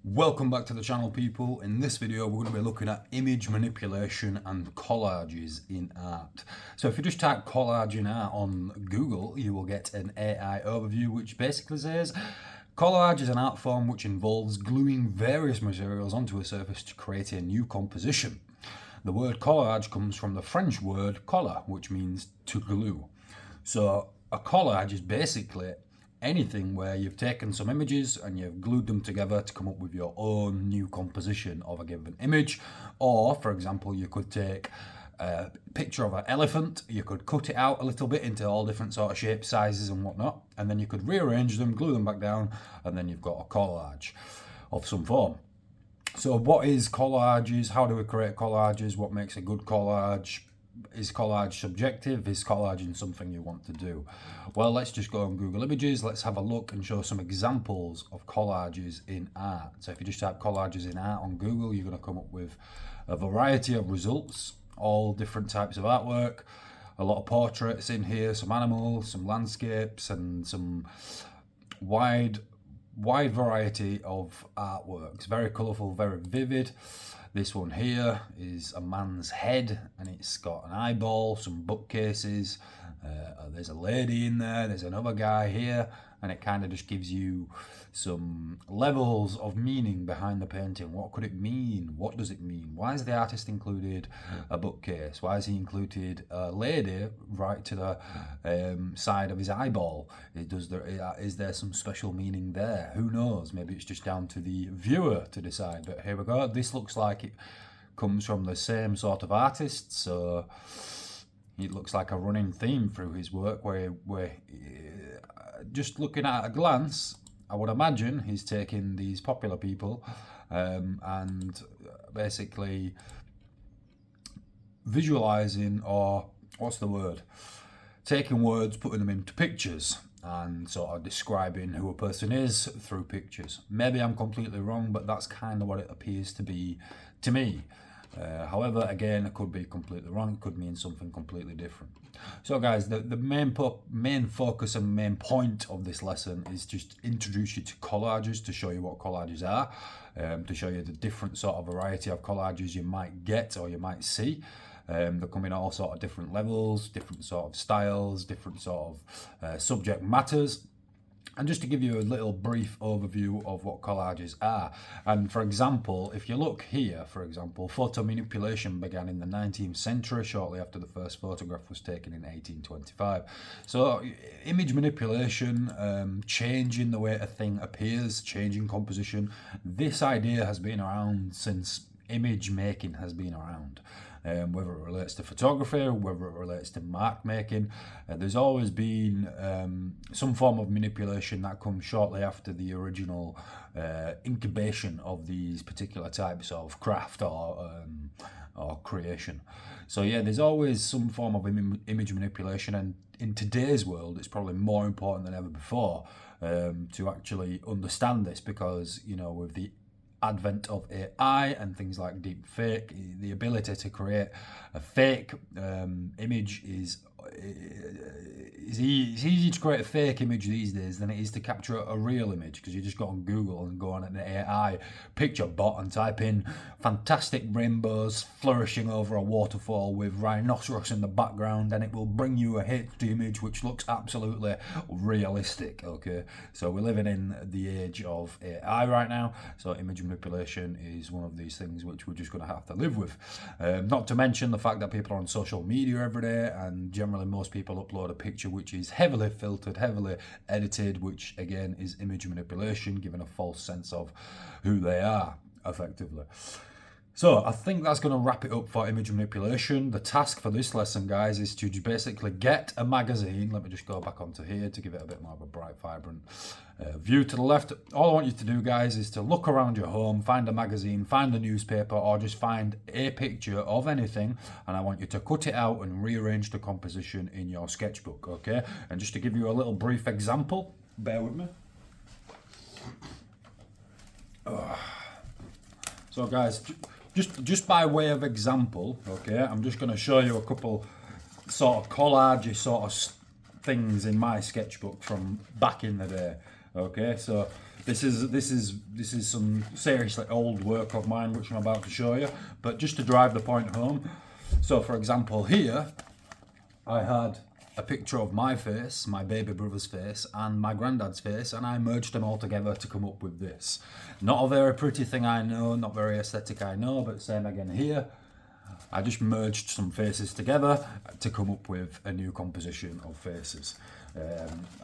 Welcome back to the channel, people. In this video we're going to be looking at image manipulation and collages in art. So if you just type collage in art on Google, you will get an AI overview which basically says collage is an art form which involves gluing various materials onto a surface to create a new composition. The word collage comes from the French word coller, which means to glue. So a collage is basically anything where you've taken some images and you've glued them together to come up with your own new composition of a given image. Or, for example, you could take a picture of an elephant, you could cut it out a little bit into all different sort of shapes, sizes and whatnot, and then you could rearrange them, glue them back down, and then you've got a collage of some form. So what is collages? How do we create collages? What makes a good collage? Is collage subjective? Is collaging something you want to do? Well, let's just go on Google Images. Let's have a look and show some examples of collages in art. So if you just type collages in art on Google, you're going to come up with a variety of results, all different types of artwork, a lot of portraits in here, some animals, some landscapes, and some wide variety of artworks. Very colourful, very vivid. This one here is a man's head and it's got an eyeball, some bookcases, there's a lady in there, there's another guy here, and it kind of just gives you some levels of meaning behind the painting. What could it mean? What does it mean? Why has the artist included a bookcase? Why has he included a lady right to the side of his eyeball? Is there some special meaning there? Who knows? Maybe it's just down to the viewer to decide. But here we go. This looks like it comes from the same sort of artist, so it looks like a running theme through his work where just looking at a glance, I would imagine he's taking these popular people and basically visualizing, or what's the word? Taking words, putting them into pictures and sort of describing who a person is through pictures. Maybe I'm completely wrong, but that's kind of what it appears to be to me. However, again, it could be completely wrong. It could mean something completely different. So guys, the main focus and main point of this lesson is just introduce you to collages, to show you what collages are, to show you the different sort of variety of collages you might get or you might see. They come in all sort of different levels, different sort of styles, different sort of subject matters. And just to give you a little brief overview of what collages are. And for example, if you look here, for example, photo manipulation began in the 19th century, shortly after the first photograph was taken in 1825. So image manipulation, changing the way a thing appears, changing composition. This idea has been around since image making has been around. Whether it relates to photography, whether it relates to mark making, there's always been some form of manipulation that comes shortly after the original incubation of these particular types of craft or creation. So yeah, there's always some form of image manipulation, and in today's world it's probably more important than ever before to actually understand this, because you know, with the advent of AI and things like deep fake, the ability to create a fake image is easy to create a fake image these days than it is to capture a real image, because you just go on Google and go on an AI picture bot and type in fantastic rainbows flourishing over a waterfall with rhinoceros in the background, and it will bring you a HD image which looks absolutely realistic. Okay, so we're living in the age of AI right now, so image manipulation is one of these things which we're just going to have to live with. Not to mention the fact that people are on social media every day, and generally most people upload a picture which is heavily filtered, heavily edited, which again is image manipulation, giving a false sense of who they are effectively. So I think that's going to wrap it up for image manipulation. The task for this lesson, guys, is to basically get a magazine. Let me just go back onto here to give it a bit more of a bright, vibrant view to the left. All I want you to do, guys, is to look around your home, find a magazine, find a newspaper, or just find a picture of anything, and I want you to cut it out and rearrange the composition in your sketchbook, okay? And just to give you a little brief example, bear with me. So guys, just by way of example, okay, I'm just going to show you a couple sort of collage sort of things in my sketchbook from back in the day. Okay, so This is some seriously old work of mine which I'm about to show you, but just to drive the point home. So for example here, I had a picture of my face, my baby brother's face, and my granddad's face, and I merged them all together to come up with this. Not a very pretty thing, I know, not very aesthetic, I know, but same again here. I just merged some faces together to come up with a new composition of faces.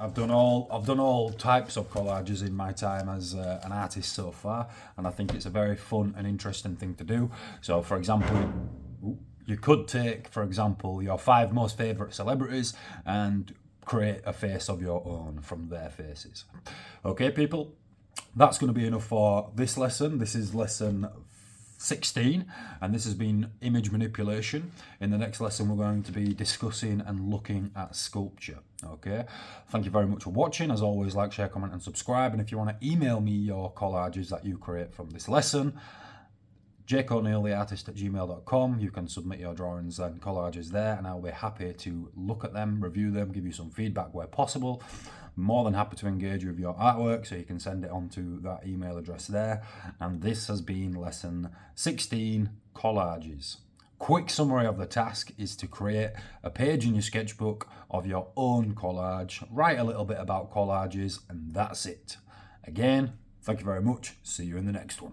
I've done all types of collages in my time as an artist so far, and I think it's a very fun and interesting thing to do. So for example, you could take, for example, your 5 most favourite celebrities and create a face of your own from their faces. Okay, people, that's going to be enough for this lesson. This is lesson 16, and this has been image manipulation. In the next lesson, we're going to be discussing and looking at sculpture. Okay, thank you very much for watching. As always, like, share, comment, and subscribe. And if you want to email me your collages that you create from this lesson, jakeoneilltheartist@gmail.com. You can submit your drawings and collages there, and I'll be happy to look at them, review them, give you some feedback where possible. More than happy to engage with your artwork, so you can send it on to that email address there. And this has been lesson 16, collages. Quick summary of the task is to create a page in your sketchbook of your own collage, write a little bit about collages, and that's it. Again, thank you very much. See you in the next one.